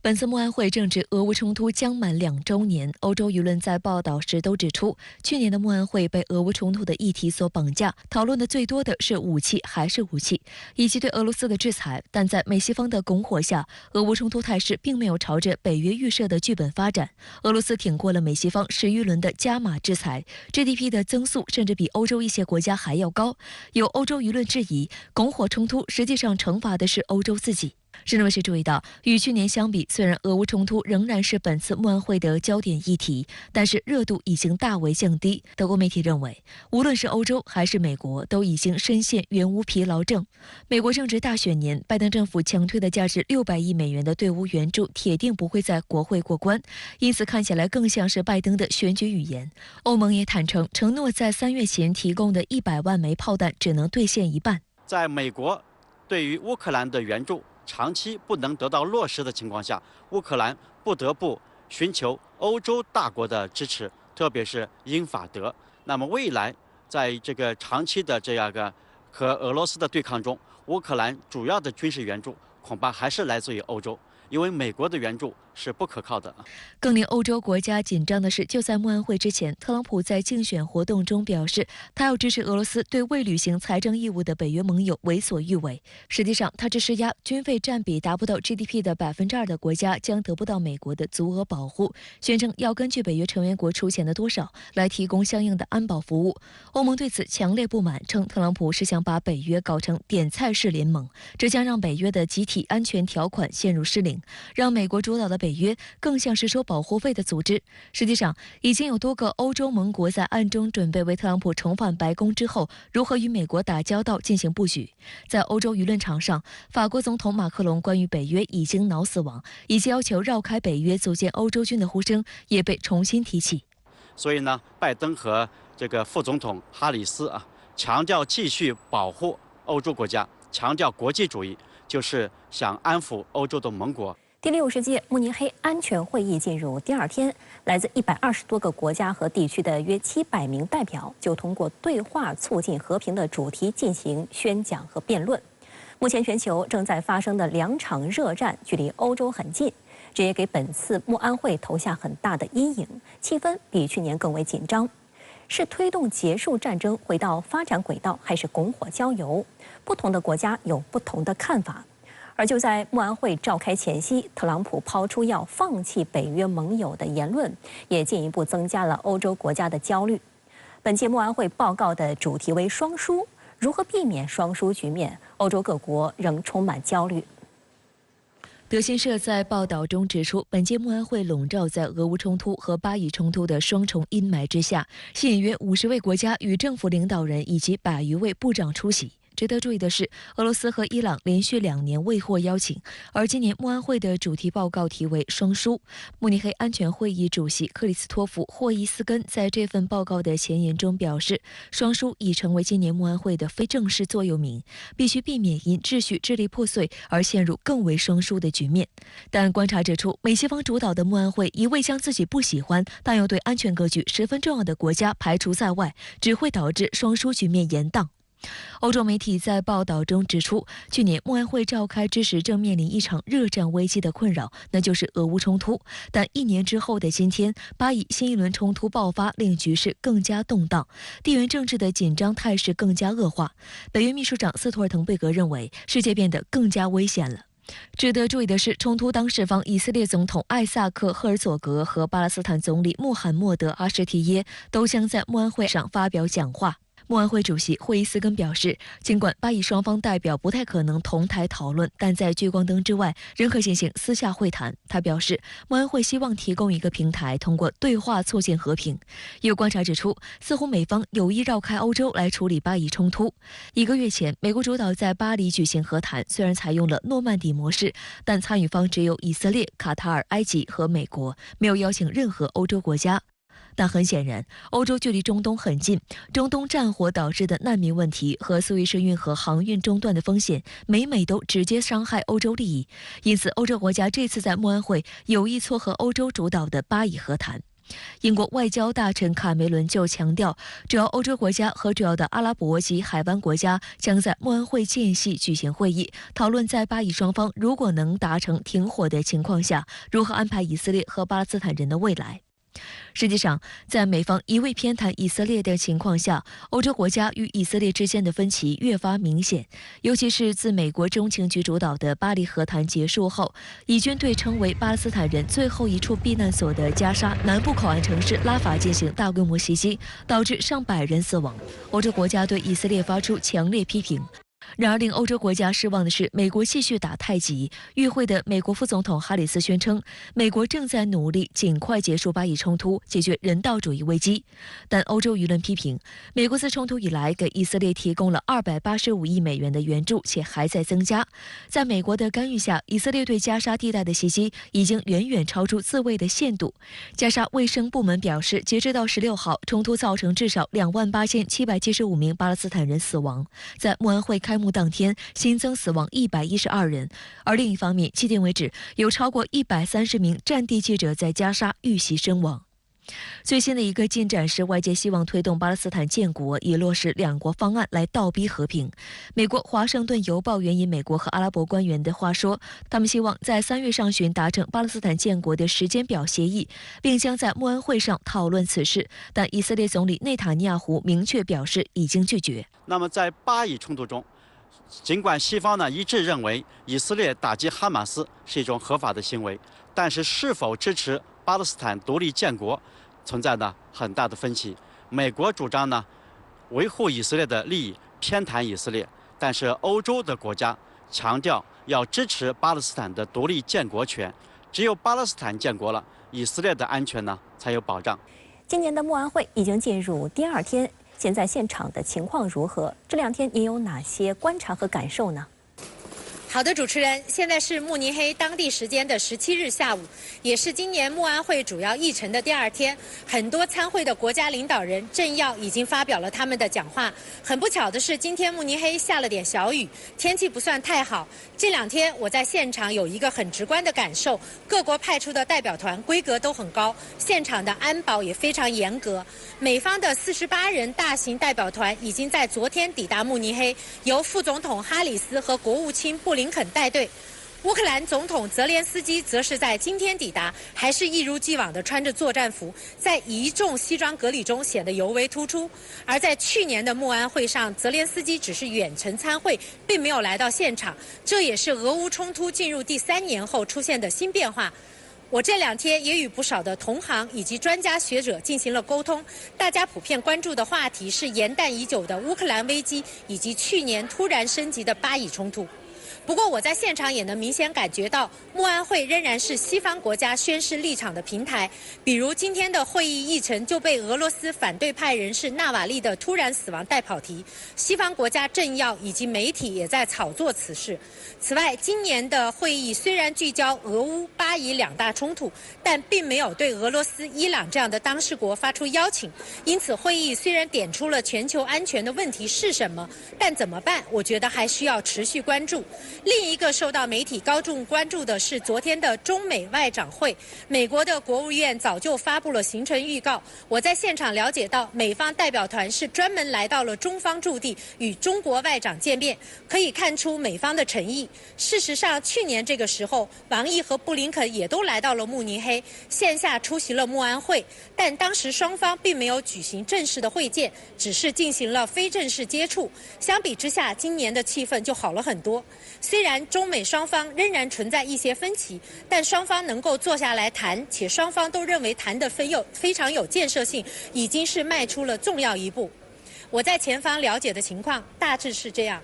本次慕安会正值俄乌冲突将满2周年，欧洲舆论在报道时都指出，去年的慕安会被俄乌冲突的议题所绑架，讨论的最多的是武器还是武器，以及对俄罗斯的制裁。但在美西方的拱火下，俄乌冲突态势并没有朝着北约预设的剧本发展。俄罗斯挺过了美西方11轮的加码制裁 ，GDP 的增速甚至比欧洲一些国家还要高。有欧洲舆论质疑，拱火冲突实际上惩罚的是欧洲自己。日内卫视注意到，与去年相比，虽然俄乌冲突仍然是本次慕安会的焦点议题，但是热度已经大为降低。德国媒体认为，无论是欧洲还是美国，都已经深陷援乌疲劳症。美国正值大选年，拜登政府强推的价值600亿美元的对乌援助，铁定不会在国会过关，因此看起来更像是拜登的选举语言。欧盟也坦诚，承诺在3月前提供的100万枚炮弹只能兑现一半。在美国对于乌克兰的援助长期不能得到落实的情况下，乌克兰不得不寻求欧洲大国的支持，特别是英法德。那么未来在这个长期的这样个和俄罗斯的对抗中，乌克兰主要的军事援助恐怕还是来自于欧洲，因为美国的援助是不可靠的。更令欧洲国家紧张的是，就在慕安会之前，特朗普在竞选活动中表示，他要支持俄罗斯对未履行财政义务的北约盟友为所欲为。实际上，他只施压军费占比达不到 GDP 的2%的国家将得不到美国的足额保护，宣称要根据北约成员国出钱的多少来提供相应的安保服务。欧盟对此强烈不满，称特朗普是想把北约搞成点菜式联盟，这将让北约的集体安全条款陷入失灵，让美国主导的北约更像是收保护费的组织。实际上，已经有多个欧洲盟国在暗中准备为特朗普重返白宫之后如何与美国打交道进行布局。在欧洲舆论场上，法国总统马克龙关于北约已经脑死亡，以及要求绕开北约组建欧洲军的呼声也被重新提起。所以呢，拜登和这个副总统哈里斯强调继续保护欧洲国家，强调国际主义，就是想安抚欧洲的盟国。第60届慕尼黑安全会议进入第2天，来自120多个国家和地区的约700名代表就通过对话促进和平的主题进行宣讲和辩论。目前全球正在发生的2场热战距离欧洲很近，这也给本次慕安会投下很大的阴影，气氛比去年更为紧张。是推动结束战争回到发展轨道，还是拱火浇油？不同的国家有不同的看法。而就在慕安会召开前夕，特朗普抛出要放弃北约盟友的言论，也进一步增加了欧洲国家的焦虑。本届慕安会报告的主题为双输，如何避免双输局面？欧洲各国仍充满焦虑。德新社在报道中指出，本届慕安会笼罩在俄乌冲突和巴以冲突的双重阴霾之下，吸引约50位国家与政府领导人以及100余位部长出席。值得注意的是，俄罗斯和伊朗连续2年未获邀请，而今年慕安会的主题报告题为“双输”。慕尼黑安全会议主席克里斯托弗·霍伊斯根在这份报告的前言中表示，双输已成为今年慕安会的非正式座右铭，必须避免因秩序支离破碎而陷入更为双输的局面。但观察指出，美西方主导的慕安会一味将自己不喜欢但又对安全格局十分重要的国家排除在外，只会导致双输局面延宕。欧洲媒体在报道中指出，去年慕安会召开之时正面临一场热战危机的困扰，那就是俄乌冲突。但1年之后的今天，巴以新一轮冲突爆发，令局势更加动荡，地缘政治的紧张态势更加恶化。北约秘书长斯托尔滕贝格认为，世界变得更加危险了。值得注意的是，冲突当事方以色列总统艾萨克·赫尔佐格和巴勒斯坦总理穆罕默德·阿什提耶都将在慕安会上发表讲话。慕安会主席霍伊斯根表示，尽管巴以双方代表不太可能同台讨论，但在聚光灯之外仍可进行私下会谈。他表示，慕安会希望提供一个平台，通过对话促进和平。有观察指出，似乎美方有意绕开欧洲来处理巴以冲突。1个月前，美国主导在巴黎举行和谈，虽然采用了诺曼底模式，但参与方只有以色列、卡塔尔、埃及和美国，没有邀请任何欧洲国家。但很显然，欧洲距离中东很近，中东战火导致的难民问题和苏伊士运河航运中断的风险，每都直接伤害欧洲利益。因此，欧洲国家这次在慕安会有意撮合欧洲主导的巴以和谈。英国外交大臣卡梅伦就强调，主要欧洲国家和主要的阿拉伯及海湾国家将在慕安会间隙举行会议，讨论在巴以双方如果能达成停火的情况下，如何安排以色列和巴勒斯坦人的未来。实际上，在美方一味偏袒以色列的情况下，欧洲国家与以色列之间的分歧越发明显。尤其是自美国中情局主导的巴黎和谈结束后，以军对称为巴勒斯坦人最后一处避难所的加沙南部口岸城市拉法进行大规模袭击，导致上百人死亡。欧洲国家对以色列发出强烈批评。然而，令欧洲国家失望的是，美国继续打太极。与会的美国副总统哈里斯宣称，美国正在努力尽快结束巴以冲突，解决人道主义危机。但欧洲舆论批评，美国自冲突以来给以色列提供了285亿美元的援助，且还在增加。在美国的干预下，以色列对加沙地带的袭击已经远远超出自卫的限度。加沙卫生部门表示，截至到16号，冲突造成至少28775名巴勒斯坦人死亡。在慕安会开幕当天，新增死亡112人，而另一方面，迄今为止有超过130名战地记者在加沙遇袭身亡。最新的一个进展是，外界希望推动巴勒斯坦建国，以落实两国方案来倒逼和平。美国《华盛顿邮报》援引美国和阿拉伯官员的话说，他们希望在3月上旬达成巴勒斯坦建国的时间表协议，并将在慕安会上讨论此事。但以色列总理内塔尼亚胡明确表示已经拒绝。那么在巴以冲突中，尽管西方一致认为以色列打击哈马斯是一种合法的行为，但是否支持巴勒斯坦独立建国存在很大的分歧。美国主张维护以色列的利益，偏袒以色列，但是欧洲的国家强调要支持巴勒斯坦的独立建国权。只有巴勒斯坦建国了，以色列的安全才有保障。今年的慕安会已经进入第2天，现在现场的情况如何？这2天您有哪些观察和感受呢？好的，主持人，现在是慕尼黑当地时间的17日下午，也是今年慕安会主要议程的第2天。很多参会的国家领导人、政要已经发表了他们的讲话。很不巧的是，今天慕尼黑下了点小雨，天气不算太好。这2天我在现场有一个很直观的感受，各国派出的代表团规格都很高，现场的安保也非常严格。美方的48人大型代表团已经在昨天抵达慕尼黑，由副总统哈里斯和国务卿布林肯带队。乌克兰总统泽连斯基则是在今天抵达，还是一如既往的穿着作战服，在一众西装革履中显得尤为突出。而在去年的慕安会上，泽连斯基只是远程参会，并没有来到现场，这也是俄乌冲突进入第3年后出现的新变化。我这2天也与不少的同行以及专家学者进行了沟通，大家普遍关注的话题是延宕已久的乌克兰危机，以及去年突然升级的巴以冲突。不过我在现场也能明显感觉到，慕安会仍然是西方国家宣示立场的平台。比如今天的会议议程就被俄罗斯反对派人士纳瓦利的突然死亡带跑题，西方国家政要以及媒体也在炒作此事。此外，今年的会议虽然聚焦俄乌、巴以2大冲突，但并没有对俄罗斯、伊朗这样的当事国发出邀请。因此，会议虽然点出了全球安全的问题是什么，但怎么办，我觉得还需要持续关注。另一个受到媒体高度关注的是昨天的中美外长会，美国的国务院早就发布了行程预告。我在现场了解到，美方代表团是专门来到了中方驻地与中国外长见面，可以看出美方的诚意。事实上，去年这个时候，王毅和布林肯也都来到了慕尼黑，线下出席了慕安会，但当时双方并没有举行正式的会见，只是进行了非正式接触。相比之下，今年的气氛就好了很多。虽然中美双方仍然存在一些分歧，但双方能够坐下来谈，且双方都认为谈得非常有建设性，已经是迈出了重要一步。我在前方了解的情况大致是这样。